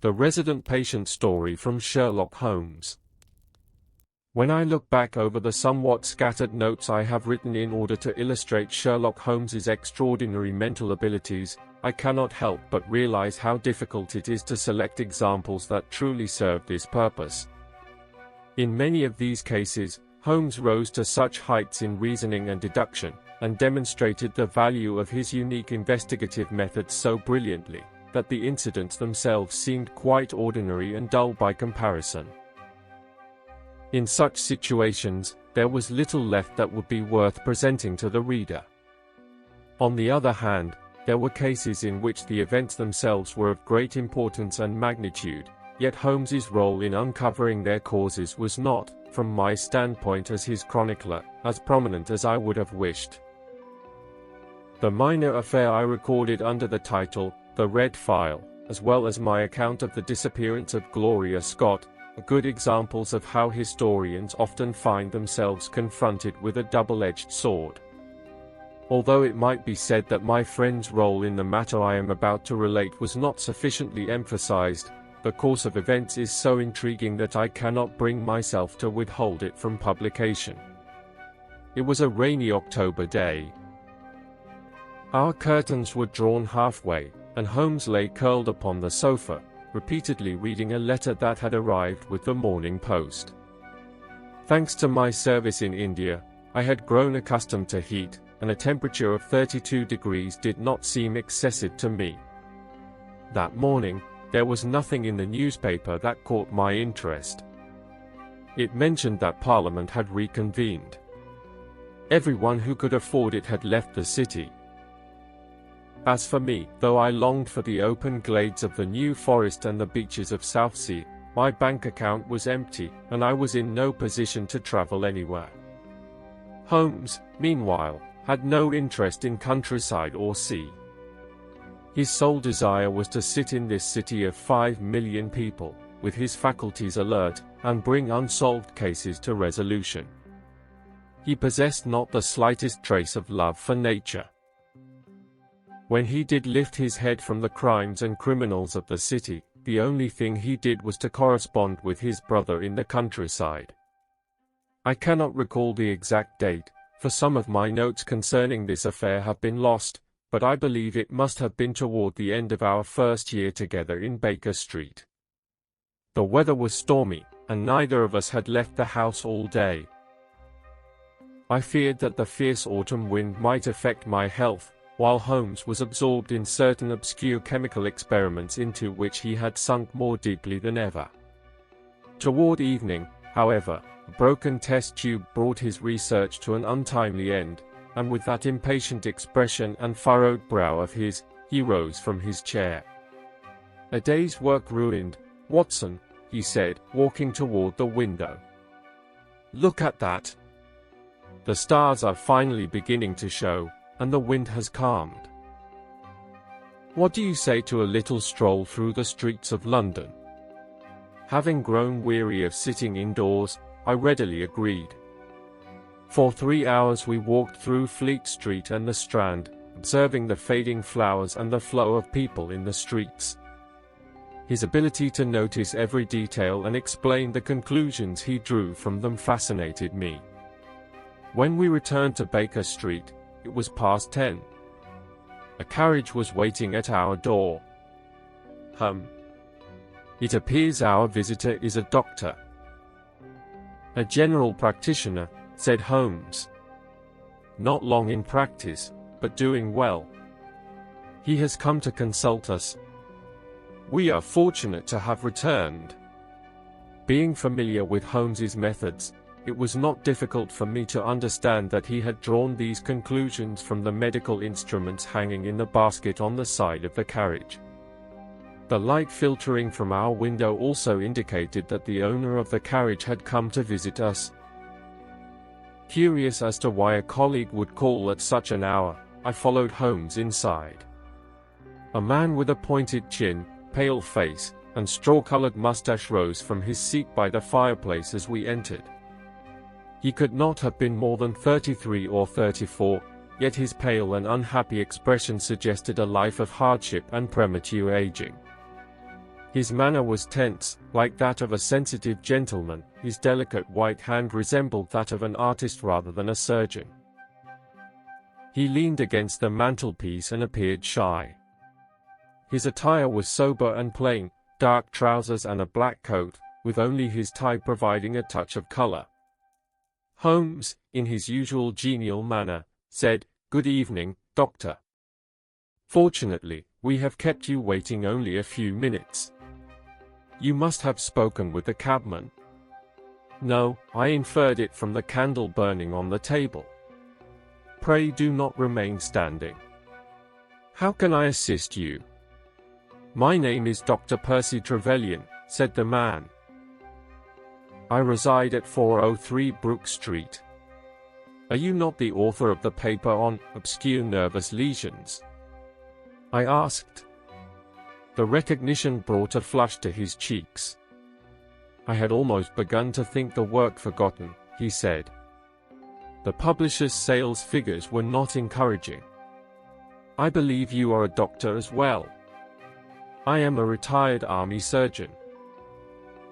The resident patient story from Sherlock Holmes. When I look back over the somewhat scattered notes I have written in order to illustrate Sherlock Holmes's extraordinary mental abilities, I cannot help but realize how difficult it is to select examples that truly serve this purpose. In many of these cases, Holmes rose to such heights in reasoning and deduction, and demonstrated the value of his unique investigative methods so brilliantly, that the incidents themselves seemed quite ordinary and dull by comparison. In such situations, there was little left that would be worth presenting to the reader. On the other hand, there were cases in which the events themselves were of great importance and magnitude, yet Holmes's role in uncovering their causes was not, from my standpoint as his chronicler, as prominent as I would have wished. The minor affair I recorded under the title, The Red File, as well as my account of the disappearance of Gloria Scott, are good examples of how historians often find themselves confronted with a double-edged sword. Although it might be said that my friend's role in the matter I am about to relate was not sufficiently emphasized, the course of events is so intriguing that I cannot bring myself to withhold it from publication. It was a rainy October day. Our curtains were drawn halfway, and Holmes lay curled upon the sofa, repeatedly reading a letter that had arrived with the morning post. Thanks to my service in India, I had grown accustomed to heat, and a temperature of 32 degrees did not seem excessive to me. That morning, there was nothing in the newspaper that caught my interest. It mentioned that Parliament had reconvened. Everyone who could afford it had left the city. As for me, though I longed for the open glades of the New Forest and the beaches of Southsea, my bank account was empty, and I was in no position to travel anywhere. Holmes, meanwhile, had no interest in countryside or sea. His sole desire was to sit in this city of 5 million people, with his faculties alert, and bring unsolved cases to resolution. He possessed not the slightest trace of love for nature. When he did lift his head from the crimes and criminals of the city, the only thing he did was to correspond with his brother in the countryside. I cannot recall the exact date, for some of my notes concerning this affair have been lost, but I believe it must have been toward the end of our first year together in Baker Street. The weather was stormy, and neither of us had left the house all day. I feared that the fierce autumn wind might affect my health, while Holmes was absorbed in certain obscure chemical experiments into which he had sunk more deeply than ever. Toward evening, however, a broken test tube brought his research to an untimely end, and with that impatient expression and furrowed brow of his, he rose from his chair. "A day's work ruined, Watson," he said, walking toward the window. "Look at that. The stars are finally beginning to show, and the wind has calmed. What do you say to a little stroll through the streets of London?" Having grown weary of sitting indoors, I readily agreed. For 3 hours we walked through Fleet Street and the Strand, observing the fading flowers and the flow of people in the streets. His ability to notice every detail and explain the conclusions he drew from them fascinated me. When we returned to Baker Street, it was past 10. A carriage was waiting at our door. It appears our visitor is a doctor. "A general practitioner," said Holmes. "Not long in practice, but doing well. He has come to consult us. We are fortunate to have returned." Being familiar with Holmes's methods, it was not difficult for me to understand that he had drawn these conclusions from the medical instruments hanging in the basket on the side of the carriage. The light filtering from our window also indicated that the owner of the carriage had come to visit us. Curious as to why a colleague would call at such an hour, I followed Holmes inside. A man with a pointed chin, pale face, and straw-colored mustache rose from his seat by the fireplace as we entered. He could not have been more than 33 or 34, yet his pale and unhappy expression suggested a life of hardship and premature aging. His manner was tense, like that of a sensitive gentleman. His delicate white hand resembled that of an artist rather than a surgeon. He leaned against the mantelpiece and appeared shy. His attire was sober and plain, dark trousers and a black coat, with only his tie providing a touch of color. Holmes, in his usual genial manner, said, "Good evening, Doctor. Fortunately, we have kept you waiting only a few minutes. You must have spoken with the cabman." "No, I inferred it from the candle burning on the table." "Pray do not remain standing. How can I assist you?" "My name is Dr. Percy Trevelyan," said the man. "I reside at 403 Brook Street. Are you not the author of the paper on obscure nervous lesions?" I asked. The recognition brought a flush to his cheeks. "I had almost begun to think the work forgotten," he said. The publisher's sales figures were not encouraging. "I believe you are a doctor as well." "I am a retired army surgeon.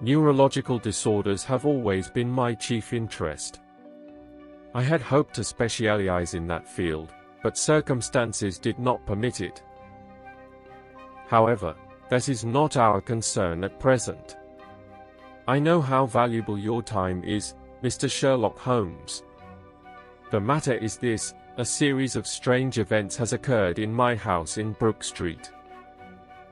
Neurological disorders have always been my chief interest. I had hoped to specialize in that field, but circumstances did not permit it. However, that is not our concern at present. I know how valuable your time is, Mr. Sherlock Holmes. The matter is this: a series of strange events has occurred in my house in Brook Street.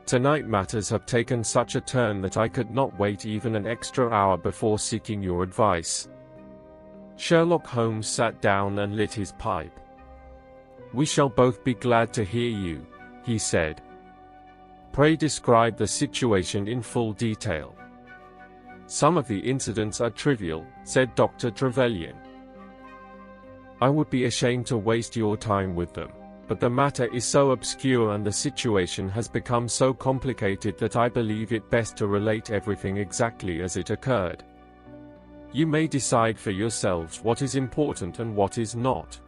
Tonight matters have taken such a turn that I could not wait even an extra hour before seeking your advice." Sherlock Holmes sat down and lit his pipe. "We shall both be glad to hear you," he said. "Pray describe the situation in full detail." "Some of the incidents are trivial," said Dr. Trevelyan. "I would be ashamed to waste your time with them, but the matter is so obscure and the situation has become so complicated that I believe it best to relate everything exactly as it occurred. You may decide for yourselves what is important and what is not.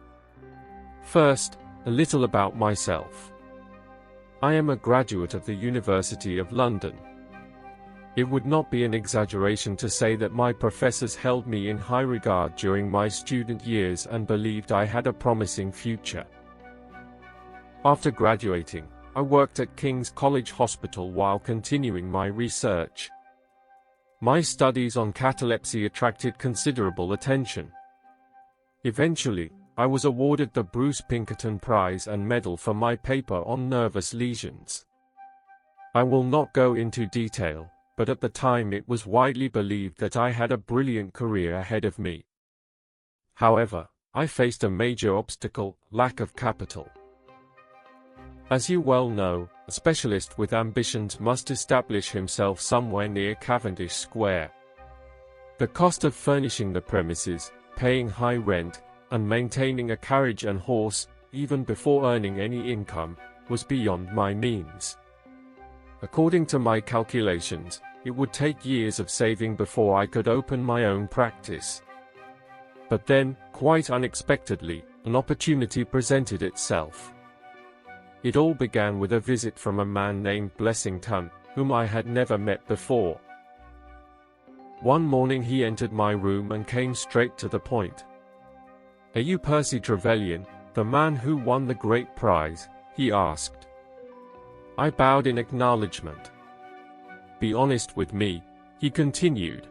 First, a little about myself. I am a graduate of the University of London. It would not be an exaggeration to say that my professors held me in high regard during my student years and believed I had a promising future. After graduating, I worked at King's College Hospital while continuing my research. My studies on catalepsy attracted considerable attention. Eventually, I was awarded the Bruce Pinkerton Prize and Medal for my paper on nervous lesions. I will not go into detail, but at the time it was widely believed that I had a brilliant career ahead of me. However, I faced a major obstacle: lack of capital. As you well know, a specialist with ambitions must establish himself somewhere near Cavendish Square. The cost of furnishing the premises, paying high rent, and maintaining a carriage and horse, even before earning any income, was beyond my means. According to my calculations, it would take years of saving before I could open my own practice. But then, quite unexpectedly, an opportunity presented itself. It all began with a visit from a man named Blessington, whom I had never met before. One morning he entered my room and came straight to the point. "Are you Percy Trevelyan, the man who won the great prize?" he asked. I bowed in acknowledgement. "Be honest with me," he continued.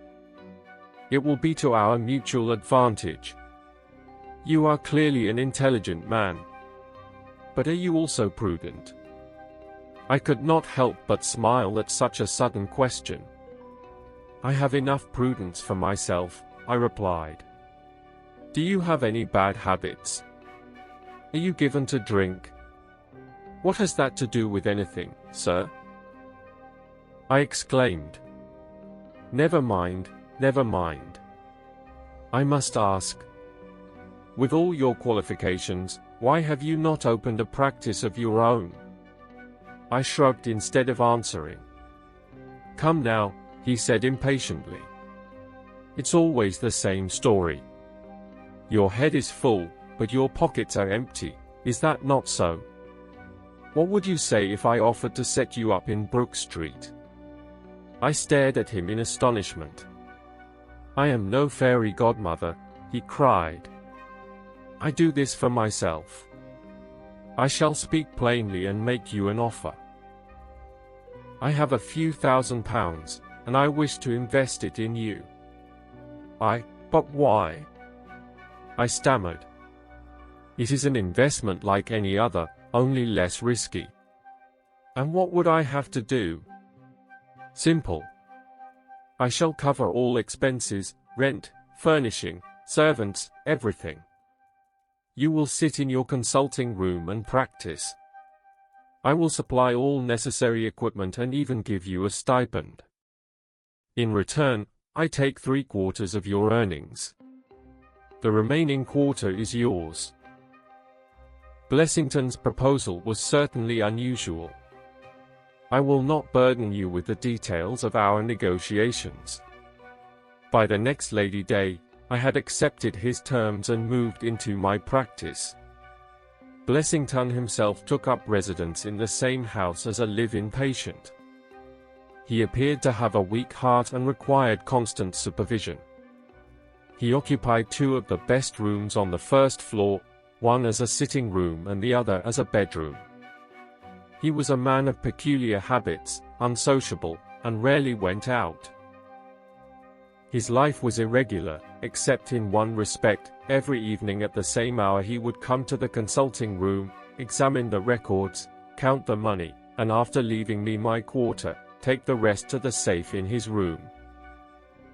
"It will be to our mutual advantage. You are clearly an intelligent man. But are you also prudent?" I could not help but smile at such a sudden question. "I have enough prudence for myself," I replied. "Do you have any bad habits? Are you given to drink?" "What has that to do with anything, sir?" I exclaimed. Never mind, never mind. I must ask, with all your qualifications, why have you not opened a practice of your own?" I shrugged instead of answering. "Come now," he said impatiently. "It's always the same story. Your head is full, but your pockets are empty, is that not so? What would you say if I offered to set you up in Brook Street? I stared at him in astonishment. "I am no fairy godmother," he cried. "I do this for myself. I shall speak plainly and make you an offer. I have a few £1,000, and I wish to invest it in you." But why?" I stammered. "It is an investment like any other, only less risky." "And what would I have to do?" "Simple. I shall cover all expenses, rent, furnishing, servants, everything. You will sit in your consulting room and practice. I will supply all necessary equipment and even give you a stipend. In return, I take 3/4 of your earnings. The remaining quarter is yours." Blessington's proposal was certainly unusual. I will not burden you with the details of our negotiations. By the next Lady Day, I had accepted his terms and moved into my practice. Blessington himself took up residence in the same house as a live-in patient. He appeared to have a weak heart and required constant supervision. He occupied 2 of the best rooms on the first floor, one as a sitting room and the other as a bedroom. He was a man of peculiar habits, unsociable, and rarely went out. His life was irregular, except in one respect. Every evening at the same hour he would come to the consulting room, examine the records, count the money, and after leaving me my quarter, take the rest to the safe in his room.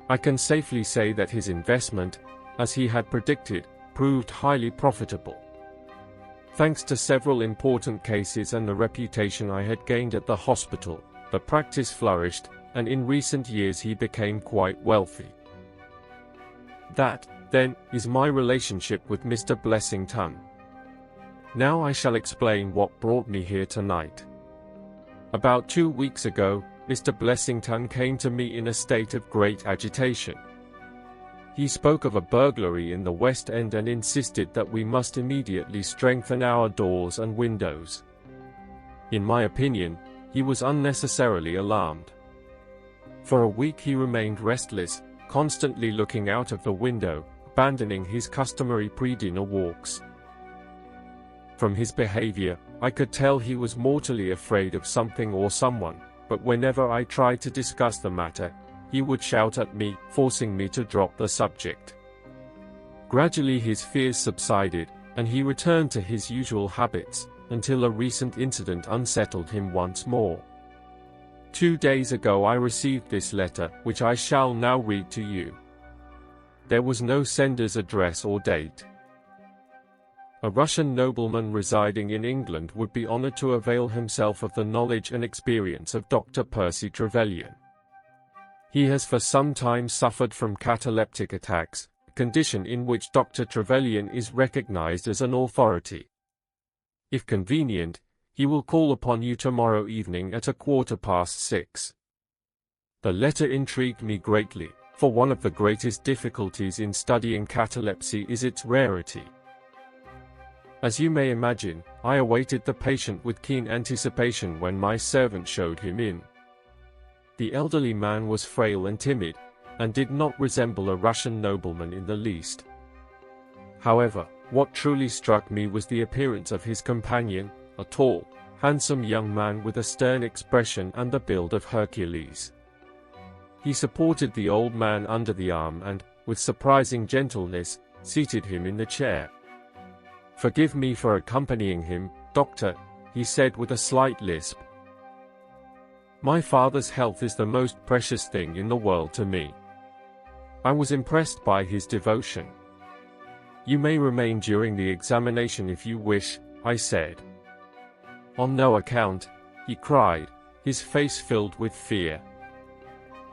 I can safely say that his investment, as he had predicted, proved highly profitable. Thanks to several important cases and the reputation I had gained at the hospital, the practice flourished, and in recent years he became quite wealthy. That, then, is my relationship with Mr. Blessington. Now I shall explain what brought me here tonight. About 2 weeks ago, Mr. Blessington came to me in a state of great agitation. He spoke of a burglary in the West End and insisted that we must immediately strengthen our doors and windows. In my opinion, he was unnecessarily alarmed. For a week he remained restless, constantly looking out of the window, abandoning his customary pre-dinner walks. From his behavior, I could tell he was mortally afraid of something or someone, but whenever I tried to discuss the matter, he would shout at me, forcing me to drop the subject. Gradually his fears subsided, and he returned to his usual habits, until a recent incident unsettled him once more. 2 days ago I received this letter, which I shall now read to you. There was no sender's address or date. A Russian nobleman residing in England would be honored to avail himself of the knowledge and experience of Dr. Percy Trevelyan. He has for some time suffered from cataleptic attacks, a condition in which Dr. Trevelyan is recognized as an authority. If convenient, he will call upon you tomorrow evening at 6:15. The letter intrigued me greatly, for one of the greatest difficulties in studying catalepsy is its rarity. As you may imagine, I awaited the patient with keen anticipation when my servant showed him in. The elderly man was frail and timid, and did not resemble a Russian nobleman in the least. However, what truly struck me was the appearance of his companion, a tall, handsome young man with a stern expression and the build of Hercules. He supported the old man under the arm and, with surprising gentleness, seated him in the chair. "Forgive me for accompanying him, doctor," he said with a slight lisp. "My father's health is the most precious thing in the world to me." I was impressed by his devotion. "You may remain during the examination if you wish," I said. "On no account," he cried, his face filled with fear.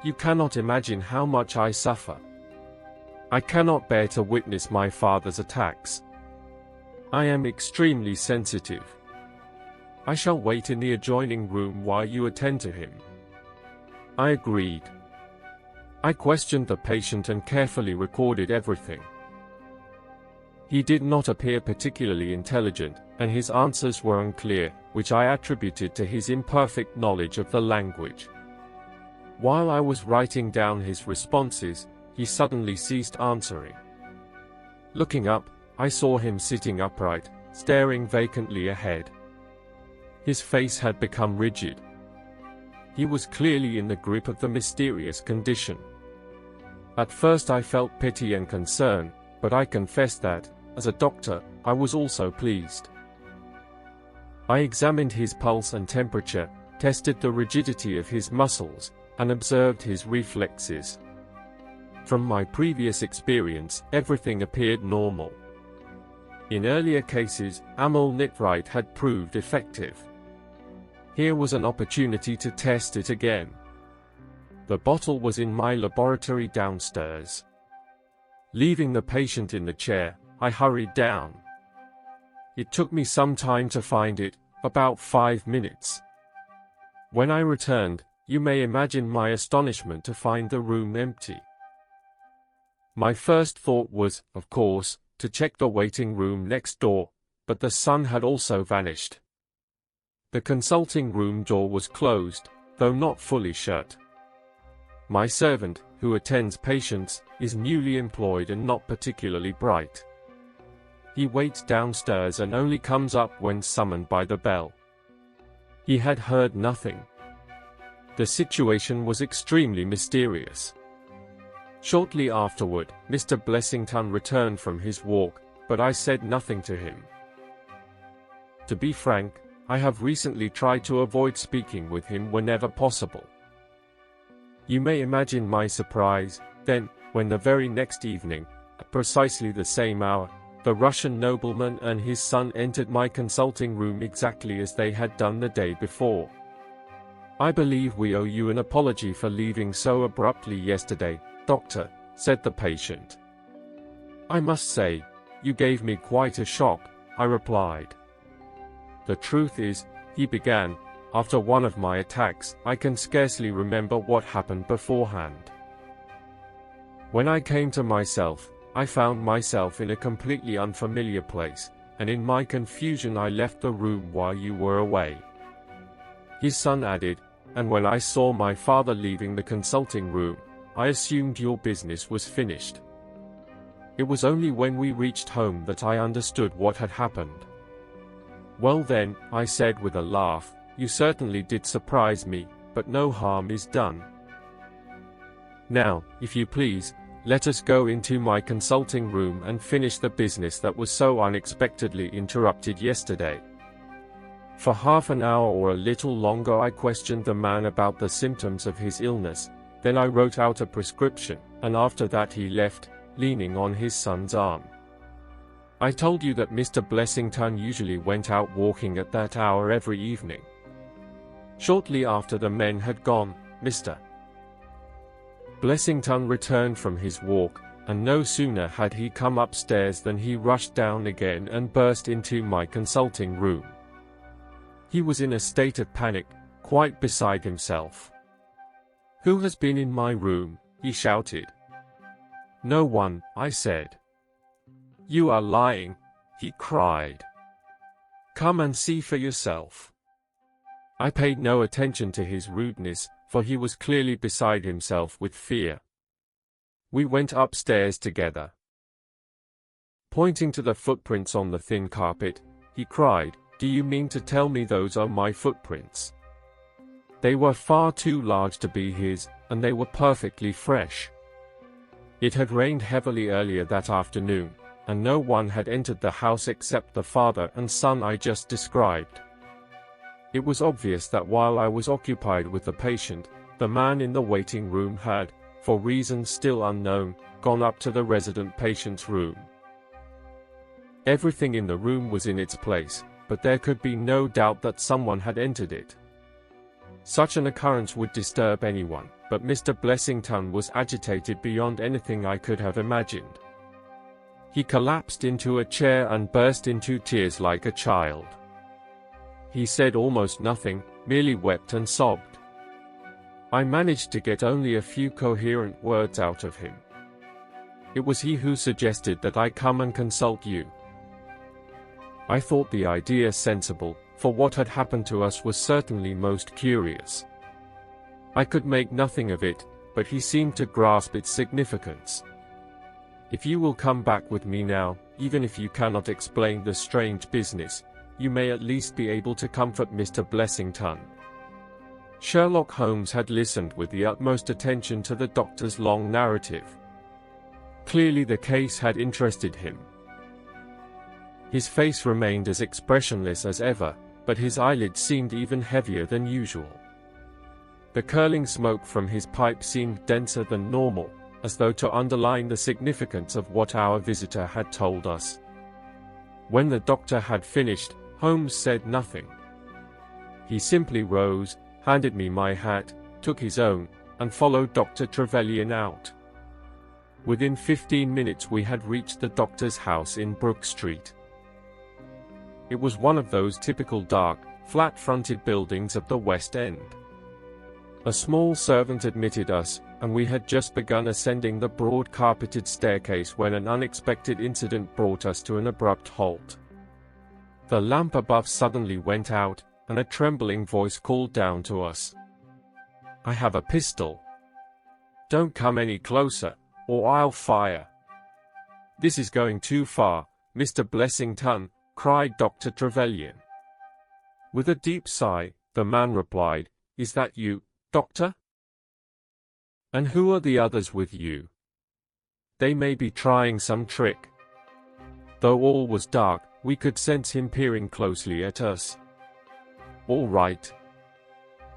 "You cannot imagine how much I suffer. I cannot bear to witness my father's attacks. I am extremely sensitive. I shall wait in the adjoining room while you attend to him." I agreed. I questioned the patient and carefully recorded everything. He did not appear particularly intelligent, and his answers were unclear, which I attributed to his imperfect knowledge of the language. While I was writing down his responses, he suddenly ceased answering. Looking up, I saw him sitting upright, staring vacantly ahead. His face had become rigid. He was clearly in the grip of the mysterious condition. At first I felt pity and concern, but I confess that, as a doctor, I was also pleased. I examined his pulse and temperature, tested the rigidity of his muscles, and observed his reflexes. From my previous experience, everything appeared normal. In earlier cases, amyl nitrite had proved effective. Here was an opportunity to test it again. The bottle was in my laboratory downstairs. Leaving the patient in the chair, I hurried down. It took me some time to find it, about 5 minutes. When I returned, you may imagine my astonishment to find the room empty. My first thought was, of course, to check the waiting room next door, but the son had also vanished. The consulting room door was closed, though not fully shut. My servant, who attends patients, is newly employed and not particularly bright. He waits downstairs and only comes up when summoned by the bell. He had heard nothing. The situation was extremely mysterious. Shortly afterward, Mr. Blessington returned from his walk, but I said nothing to him. To be frank, I have recently tried to avoid speaking with him whenever possible. You may imagine my surprise, then, when the very next evening, at precisely the same hour, the Russian nobleman and his son entered my consulting room exactly as they had done the day before. "I believe we owe you an apology for leaving so abruptly yesterday, Doctor," said the patient. "I must say, you gave me quite a shock," I replied. "The truth is," he began, "after one of my attacks, I can scarcely remember what happened beforehand. When I came to myself, I found myself in a completely unfamiliar place, and in my confusion I left the room while you were away." His son added, "And when I saw my father leaving the consulting room, I assumed your business was finished. It was only when we reached home that I understood what had happened." "Well then," I said with a laugh, "you certainly did surprise me, but no harm is done. Now, if you please, let us go into my consulting room and finish the business that was so unexpectedly interrupted yesterday." For half an hour or a little longer I questioned the man about the symptoms of his illness, then I wrote out a prescription, and after that he left, leaning on his son's arm. I told you that Mr. Blessington usually went out walking at that hour every evening. Shortly after the men had gone, Mr. Blessington returned from his walk, and no sooner had he come upstairs than he rushed down again and burst into my consulting room. He was in a state of panic, quite beside himself. "Who has been in my room?" he shouted. "No one," I said. "You are lying," he cried. "Come and see for yourself." I paid no attention to his rudeness, for he was clearly beside himself with fear. We went upstairs together. Pointing to the footprints on the thin carpet, he cried, "Do you mean to tell me those are my footprints?" They were far too large to be his, and they were perfectly fresh. It had rained heavily earlier that afternoon, and no one had entered the house except the father and son I just described. It was obvious that while I was occupied with the patient, the man in the waiting room had, for reasons still unknown, gone up to the resident patient's room. Everything in the room was in its place, but there could be no doubt that someone had entered it. Such an occurrence would disturb anyone, but Mr. Blessington was agitated beyond anything I could have imagined. He collapsed into a chair and burst into tears like a child. He said almost nothing, merely wept and sobbed. I managed to get only a few coherent words out of him. It was he who suggested that I come and consult you. I thought the idea sensible, for what had happened to us was certainly most curious. I could make nothing of it, but he seemed to grasp its significance. If you will come back with me now, even if you cannot explain the strange business, you may at least be able to comfort Mr. Blessington. Sherlock Holmes had listened with the utmost attention to the doctor's long narrative. Clearly the case had interested him. His face remained as expressionless as ever, but his eyelids seemed even heavier than usual. The curling smoke from his pipe seemed denser than normal, as though to underline the significance of what our visitor had told us. When the doctor had finished, Holmes said nothing. He simply rose, handed me my hat, took his own, and followed Dr. Trevelyan out. Within 15 minutes we had reached the doctor's house in Brook Street. It was one of those typical dark, flat-fronted buildings of the West End. A small servant admitted us, and we had just begun ascending the broad carpeted staircase when an unexpected incident brought us to an abrupt halt. The lamp above suddenly went out, and a trembling voice called down to us. "I have a pistol. Don't come any closer, or I'll fire." "This is going too far, Mr. Blessington," cried Dr. Trevelyan. With a deep sigh, the man replied, "Is that you, Doctor? And who are the others with you? They may be trying some trick." Though all was dark, we could sense him peering closely at us. "All right.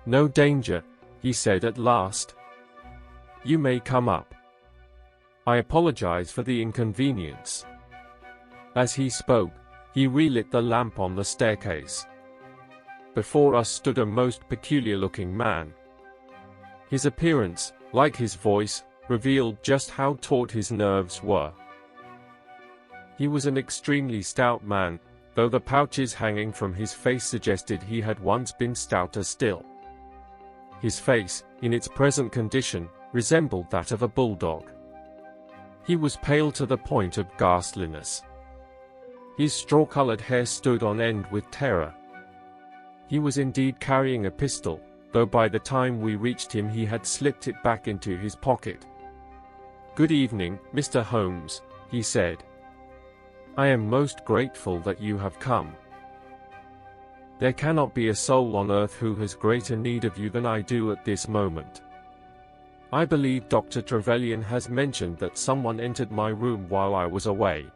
No danger," he said at last. "You may come up. I apologize for the inconvenience." As he spoke, he relit the lamp on the staircase. Before us stood a most peculiar-looking man. His appearance, like his voice, revealed just how taut his nerves were. He was an extremely stout man, though the pouches hanging from his face suggested he had once been stouter still. His face, in its present condition, resembled that of a bulldog. He was pale to the point of ghastliness. His straw-colored hair stood on end with terror. He was indeed carrying a pistol, though by the time we reached him he had slipped it back into his pocket. "Good evening, Mr. Holmes," he said. "I am most grateful that you have come. There cannot be a soul on earth who has greater need of you than I do at this moment. I believe Dr. Trevelyan has mentioned that someone entered my room while I was away."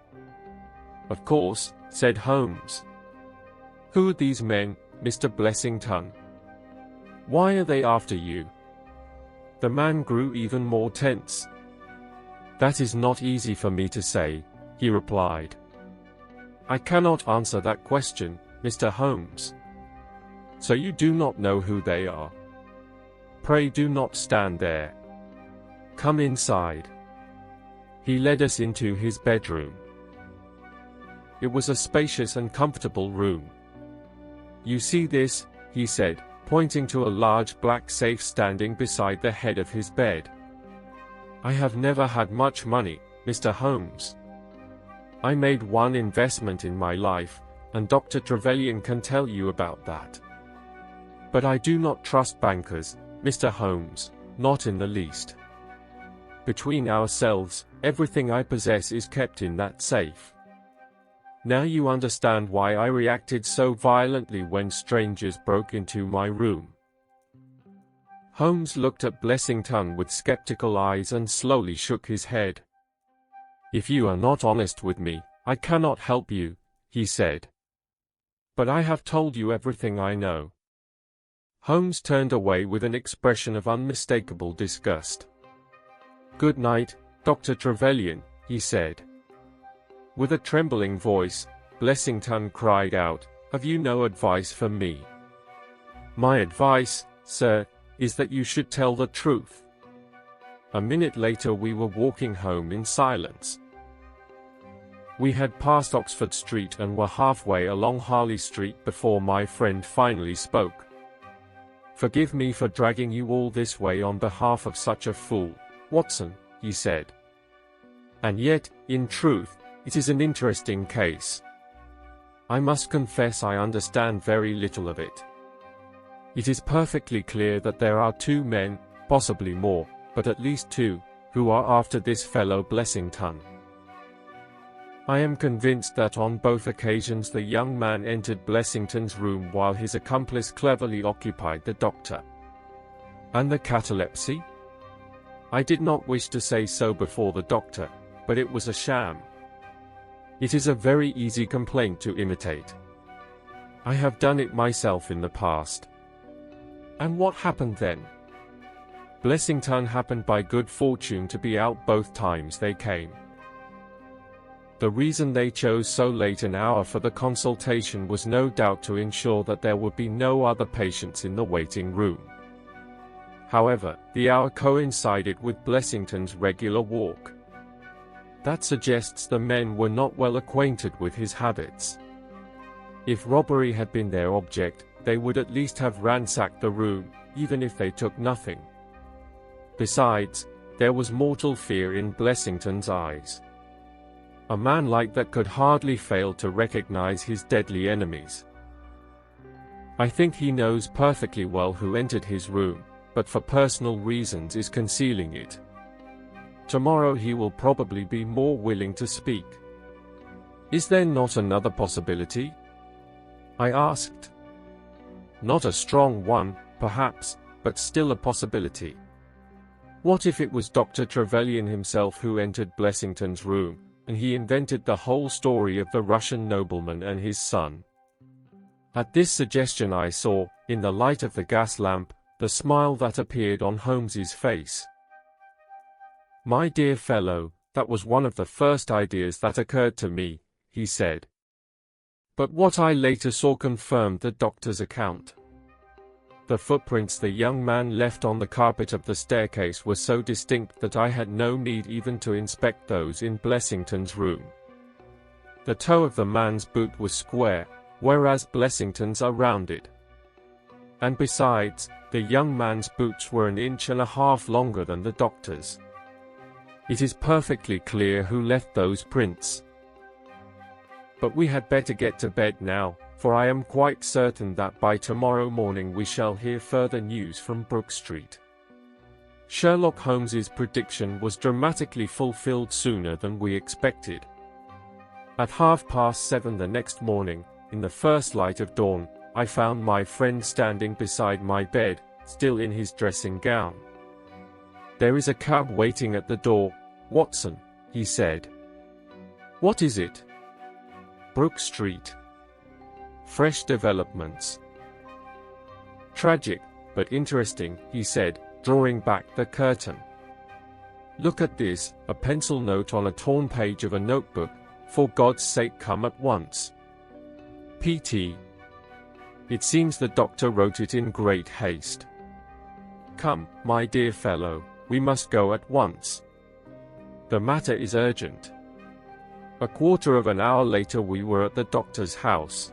"Of course," said Holmes. "Who are these men, Mr. Blessington? Why are they after you?" The man grew even more tense. "That is not easy for me to say," he replied. "I cannot answer that question, Mr. Holmes." "So you do not know who they are? Pray do not stand there. Come inside." He led us into his bedroom. It was a spacious and comfortable room. "You see this?" he said, pointing to a large black safe standing beside the head of his bed. "I have never had much money, Mr. Holmes. I made one investment in my life, and Dr. Trevelyan can tell you about that. But I do not trust bankers, Mr. Holmes, not in the least. Between ourselves, everything I possess is kept in that safe. Now you understand why I reacted so violently when strangers broke into my room." Holmes looked at Blessington with skeptical eyes and slowly shook his head. "If you are not honest with me, I cannot help you," he said. "But I have told you everything I know." Holmes turned away with an expression of unmistakable disgust. "Good night, Dr. Trevelyan," he said. With a trembling voice, Blessington cried out, "Have you no advice for me?" "My advice, sir, is that you should tell the truth." A minute later we were walking home in silence. We had passed Oxford Street and were halfway along Harley Street before my friend finally spoke. "Forgive me for dragging you all this way on behalf of such a fool, Watson," he said. "And yet, in truth, it is an interesting case. I must confess I understand very little of it. It is perfectly clear that there are two men, possibly more, but at least two, who are after this fellow Blessington. I am convinced that on both occasions the young man entered Blessington's room while his accomplice cleverly occupied the doctor. And the catalepsy? I did not wish to say so before the doctor, but it was a sham. It is a very easy complaint to imitate. I have done it myself in the past. And what happened then? Blessington happened by good fortune to be out both times they came. The reason they chose so late an hour for the consultation was no doubt to ensure that there would be no other patients in the waiting room. However, the hour coincided with Blessington's regular walk. That suggests the men were not well acquainted with his habits. If robbery had been their object, they would at least have ransacked the room, even if they took nothing. Besides, there was mortal fear in Blessington's eyes. A man like that could hardly fail to recognize his deadly enemies. I think he knows perfectly well who entered his room, but for personal reasons is concealing it. Tomorrow he will probably be more willing to speak. Is there not another possibility? I asked. Not a strong one, perhaps, but still a possibility. What if it was Dr. Trevelyan himself who entered Blessington's room, and he invented the whole story of the Russian nobleman and his son? At this suggestion I saw, in the light of the gas lamp, the smile that appeared on Holmes's face. My dear fellow, that was one of the first ideas that occurred to me, he said. But what I later saw confirmed the doctor's account. The footprints the young man left on the carpet of the staircase were so distinct that I had no need even to inspect those in Blessington's room. The toe of the man's boot was square, whereas Blessington's are rounded. And besides, the young man's boots were 1.5 inches longer than the doctor's. It is perfectly clear who left those prints. But we had better get to bed now, for I am quite certain that by tomorrow morning we shall hear further news from Brook Street. Sherlock Holmes's prediction was dramatically fulfilled sooner than we expected. At 7:30 the next morning, in the first light of dawn, I found my friend standing beside my bed, still in his dressing gown. "There is a cab waiting at the door, Watson," he said. "What is it?" "Brook Street. Fresh developments." "Tragic, but interesting," he said, drawing back the curtain. "Look at this, a pencil note on a torn page of a notebook, 'For God's sake come at once. P.T.' It seems the doctor wrote it in great haste. Come, my dear fellow, we must go at once. The matter is urgent." A quarter of an hour later we were at the doctor's house.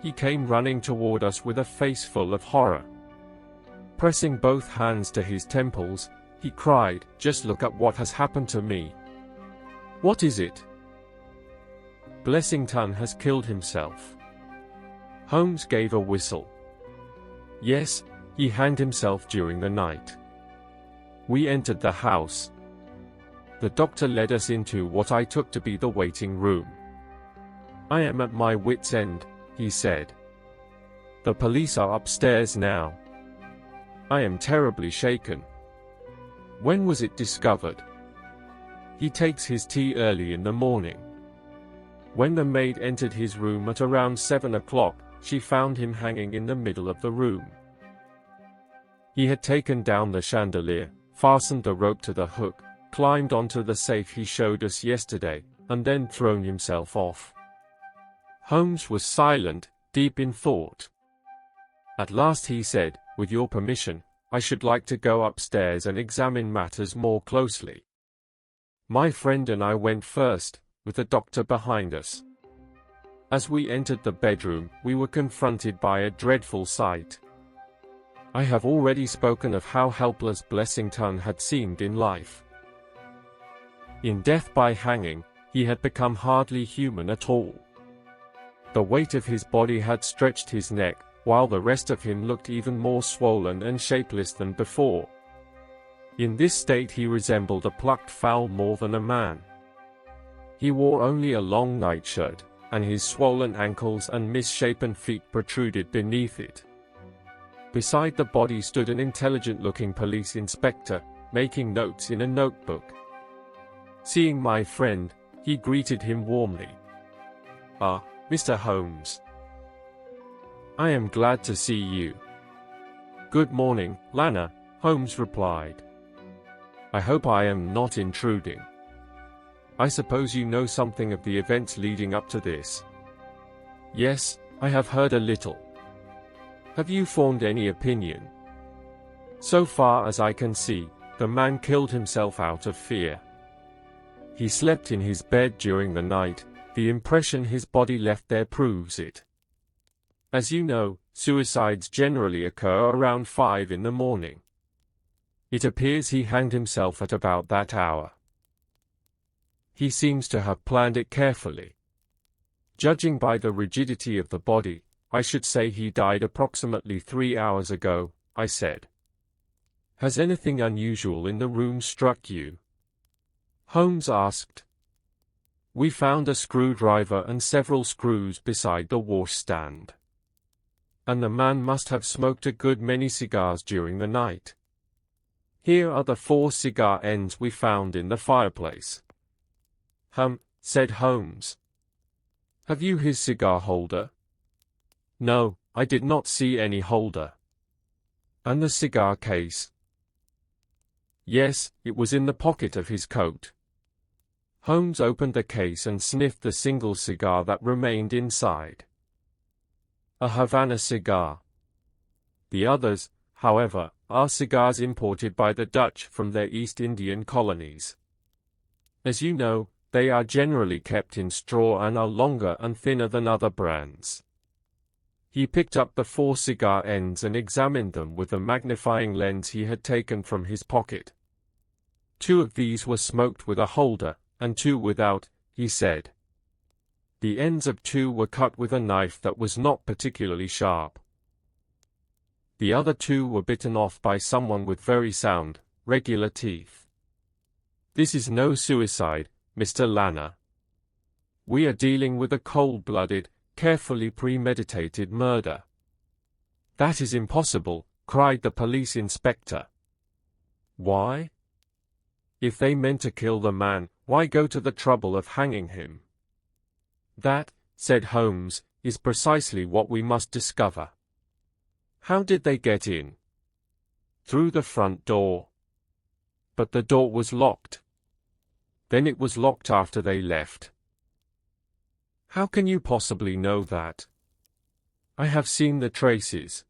He came running toward us with a face full of horror. Pressing both hands to his temples, he cried, "Just look at what has happened to me." "What is it?" "Blessington has killed himself." Holmes gave a whistle. "Yes, he hanged himself during the night." We entered the house. The doctor led us into what I took to be the waiting room. "I am at my wit's end," he said. "The police are upstairs now. I am terribly shaken. When was it discovered?" "He takes his tea early in the morning. When the maid entered his room at around 7 o'clock, she found him hanging in the middle of the room. He had taken down the chandelier, fastened the rope to the hook, climbed onto the safe he showed us yesterday, and then thrown himself off." Holmes was silent, deep in thought. At last he said, "With your permission, I should like to go upstairs and examine matters more closely." My friend and I went first, with the doctor behind us. As we entered the bedroom, we were confronted by a dreadful sight. I have already spoken of how helpless Blessington had seemed in life. In death by hanging, he had become hardly human at all. The weight of his body had stretched his neck, while the rest of him looked even more swollen and shapeless than before. In this state he resembled a plucked fowl more than a man. He wore only a long nightshirt, and his swollen ankles and misshapen feet protruded beneath it. Beside the body stood an intelligent-looking police inspector, making notes in a notebook. Seeing my friend, he greeted him warmly. "Ah, Mr. Holmes. I am glad to see you." "Good morning, Lana," Holmes replied. "I hope I am not intruding. I suppose you know something of the events leading up to this." "Yes, I have heard a little." "Have you formed any opinion?" "So far as I can see, the man killed himself out of fear. He slept in his bed during the night. The impression his body left there proves it. As you know, suicides generally occur around 5 in the morning. It appears he hanged himself at about that hour. He seems to have planned it carefully. Judging by the rigidity of the body, I should say he died approximately 3 hours ago," I said. "Has anything unusual in the room struck you?" Holmes asked. "We found a screwdriver and several screws beside the washstand. And the man must have smoked a good many cigars during the night. Here are the 4 cigar ends we found in the fireplace." Said Holmes. "Have you his cigar holder?" "No, I did not see any holder." "And the cigar case?" "Yes, it was in the pocket of his coat." Holmes opened the case and sniffed the single cigar that remained inside. A Havana cigar. The others, however, are cigars imported by the Dutch from their East Indian colonies. As you know, they are generally kept in straw and are longer and thinner than other brands. He picked up the 4 cigar ends and examined them with the magnifying lens he had taken from his pocket. 2 of these were smoked with a holder, and 2 without, he said. The ends of 2 were cut with a knife that was not particularly sharp. The other 2 were bitten off by someone with very sound, regular teeth. This is no suicide, Mr. Lana. We are dealing with a cold-blooded, carefully premeditated murder." "That is impossible," cried the police inspector. "Why? If they meant to kill the man, why go to the trouble of hanging him?" "That," said Holmes, "is precisely what we must discover. How did they get in?" "Through the front door." "But the door was locked." "Then it was locked after they left." "How can you possibly know that?" "I have seen the traces.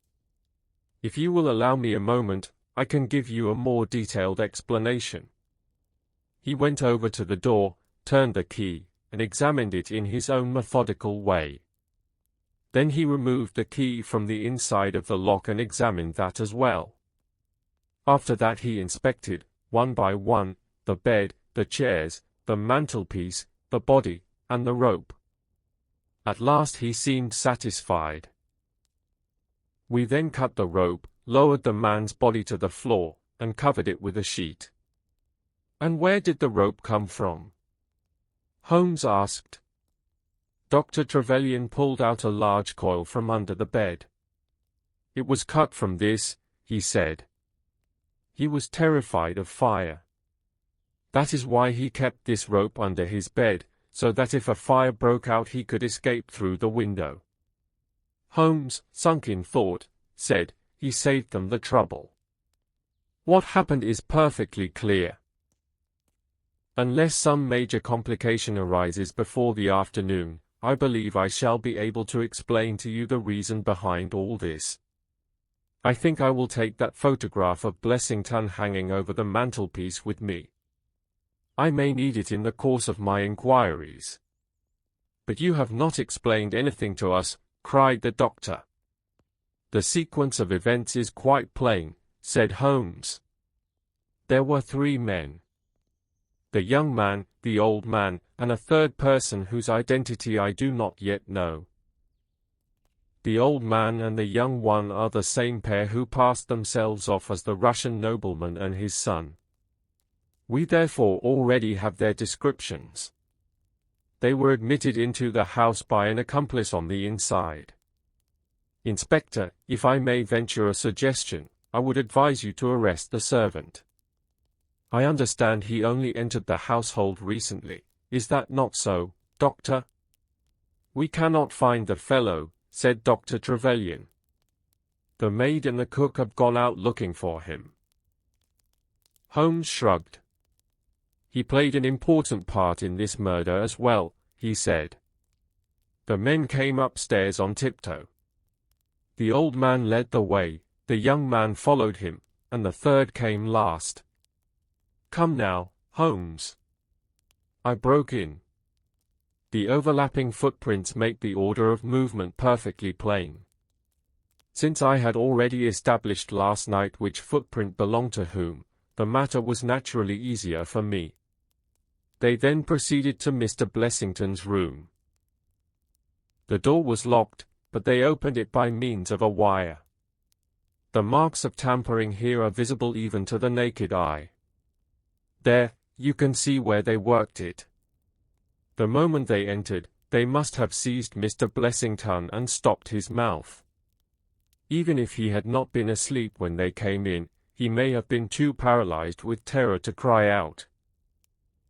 If you will allow me a moment, I can give you a more detailed explanation." He went over to the door, turned the key, and examined it in his own methodical way. Then he removed the key from the inside of the lock and examined that as well. After that he inspected, one by one, the bed, the chairs, the mantelpiece, the body, and the rope. At last he seemed satisfied. We then cut the rope, lowered the man's body to the floor, and covered it with a sheet. "And where did the rope come from?" Holmes asked. Dr. Trevelyan pulled out a large coil from under the bed. "It was cut from this," he said. He was terrified of fire. That is why he kept this rope under his bed, so that if a fire broke out he could escape through the window. Holmes, sunk in thought, said, "He saved them the trouble." What happened is perfectly clear. Unless some major complication arises before the afternoon, I believe I shall be able to explain to you the reason behind all this. I think I will take that photograph of Blessington hanging over the mantelpiece with me. I may need it in the course of my inquiries. "But you have not explained anything to us," cried the doctor. "The sequence of events is quite plain," said Holmes. "There were 3 men. The young man, the old man, and a third person whose identity I do not yet know. The old man and the young one are the same pair who passed themselves off as the Russian nobleman and his son. We therefore already have their descriptions. They were admitted into the house by an accomplice on the inside. Inspector, if I may venture a suggestion, I would advise you to arrest the servant. I understand he only entered the household recently. Is that not so, Doctor? We cannot find the fellow, said Dr. Trevelyan. The maid and the cook have gone out looking for him. Holmes shrugged. He played an important part in this murder as well, he said. The men came upstairs on tiptoe. The old man led the way, the young man followed him, and the third came last. Come now, Holmes, I broke in. The overlapping footprints make the order of movement perfectly plain. Since I had already established last night which footprint belonged to whom, the matter was naturally easier for me. They then proceeded to Mr. Blessington's room. The door was locked, but they opened it by means of a wire. The marks of tampering here are visible even to the naked eye. There, you can see where they worked it. The moment they entered, they must have seized Mr. Blessington and stopped his mouth. Even if he had not been asleep when they came in, he may have been too paralyzed with terror to cry out.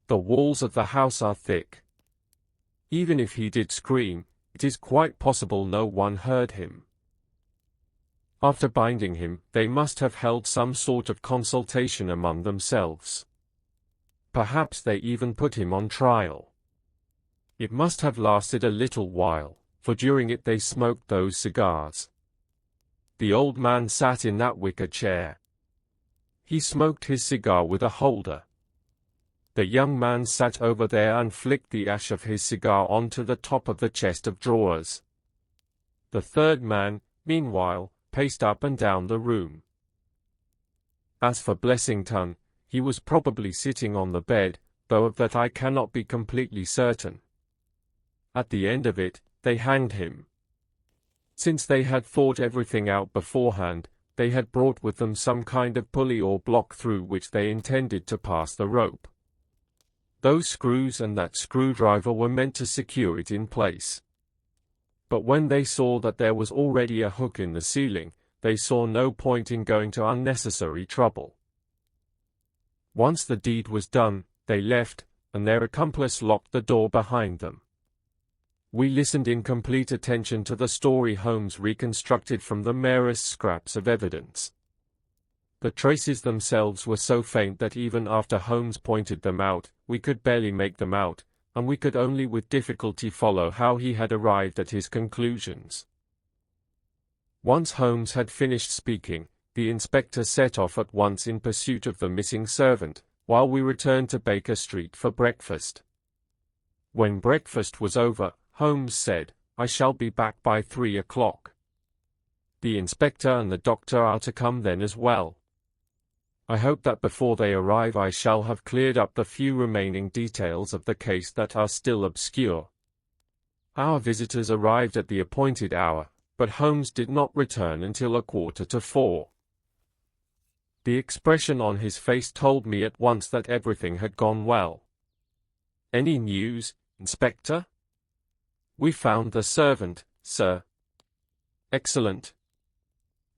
The walls of the house are thick. Even if he did scream, it is quite possible no one heard him. After binding him, they must have held some sort of consultation among themselves. Perhaps they even put him on trial. It must have lasted a little while, for during it they smoked those cigars. The old man sat in that wicker chair. He smoked his cigar with a holder. The young man sat over there and flicked the ash of his cigar onto the top of the chest of drawers. The third man, meanwhile, paced up and down the room. As for Blessington, he was probably sitting on the bed, though of that I cannot be completely certain. At the end of it, they hanged him. Since they had thought everything out beforehand, they had brought with them some kind of pulley or block through which they intended to pass the rope. Those screws and that screwdriver were meant to secure it in place. But when they saw that there was already a hook in the ceiling, they saw no point in going to unnecessary trouble. Once the deed was done, they left, and their accomplice locked the door behind them. We listened in complete attention to the story Holmes reconstructed from the merest scraps of evidence. The traces themselves were so faint that even after Holmes pointed them out, we could barely make them out, and we could only with difficulty follow how he had arrived at his conclusions. Once Holmes had finished speaking, the inspector set off at once in pursuit of the missing servant, while we returned to Baker Street for breakfast. When breakfast was over, Holmes said, "I shall be back by 3 o'clock. The inspector and the doctor are to come then as well. I hope that before they arrive I shall have cleared up the few remaining details of the case that are still obscure." Our visitors arrived at the appointed hour, but Holmes did not return until 3:45. The expression on his face told me at once that everything had gone well. "Any news, Inspector?" "We found the servant, sir." "Excellent.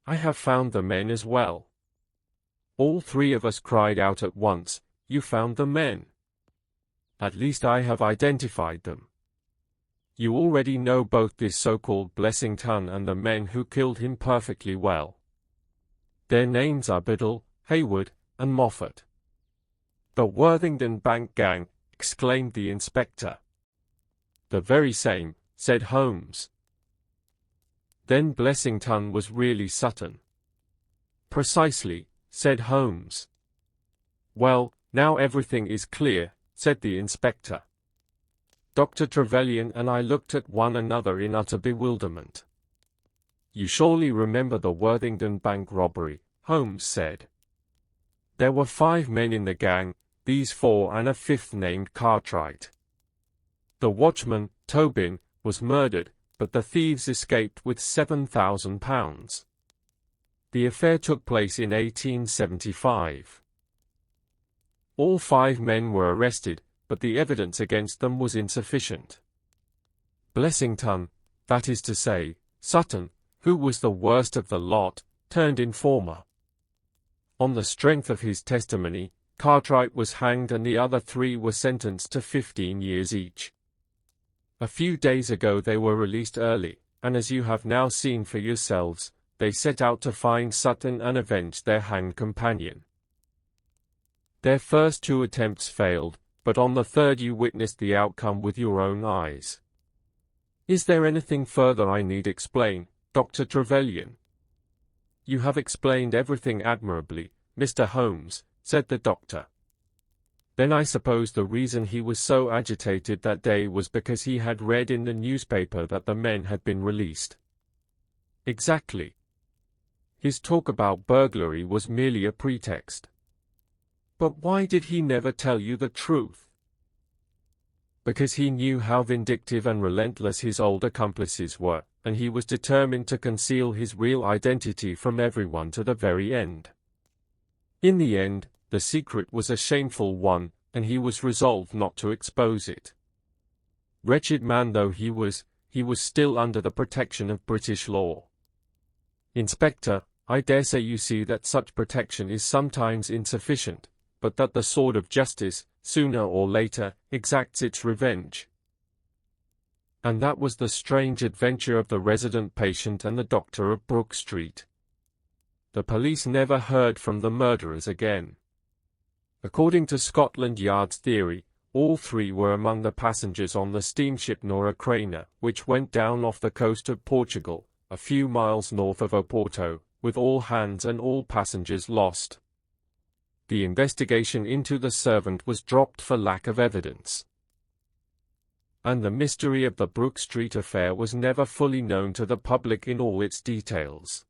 I have found the men as well." All three of us cried out at once, "You found the men?" "At least I have identified them. You already know both this so-called Blessington and the men who killed him perfectly well. Their names are Biddle, Hayward, and Moffat." "The Worthington Bank gang," exclaimed the inspector. "The very same," said Holmes. "Then Blessington was really Sutton." "Precisely," said Holmes. "Well, now everything is clear," said the inspector. Dr. Trevelyan and I looked at one another in utter bewilderment. "You surely remember the Worthington Bank robbery," Holmes said. "There were 5 men in the gang, these 4 and a 5th named Cartwright. The watchman, Tobin, was murdered, but the thieves escaped with £7,000. The affair took place in 1875. All 5 men were arrested, but the evidence against them was insufficient. Blessington, that is to say, Sutton, who was the worst of the lot, turned informer. On the strength of his testimony, Cartwright was hanged and the other 3 were sentenced to 15 years each. A few days ago they were released early, and as you have now seen for yourselves, they set out to find Sutton and avenge their hanged companion. Their first 2 attempts failed, but on the 3rd you witnessed the outcome with your own eyes. Is there anything further I need explain, Dr. Trevelyan? You have explained everything admirably, Mr. Holmes, said the doctor. Then I suppose the reason he was so agitated that day was because he had read in the newspaper that the men had been released. Exactly. His talk about burglary was merely a pretext. But why did he never tell you the truth? Because he knew how vindictive and relentless his old accomplices were, and he was determined to conceal his real identity from everyone to the very end. In the end, the secret was a shameful one, and he was resolved not to expose it. Wretched man though he was still under the protection of British law. Inspector, I dare say you see that such protection is sometimes insufficient, but that the sword of justice, sooner or later, exacts its revenge. And that was the strange adventure of the resident patient and the doctor of Brook Street. The police never heard from the murderers again. According to Scotland Yard's theory, all 3 were among the passengers on the steamship Nora Craner, which went down off the coast of Portugal, a few miles north of Oporto, with all hands and all passengers lost. The investigation into the servant was dropped for lack of evidence. And the mystery of the Brook Street affair was never fully known to the public in all its details.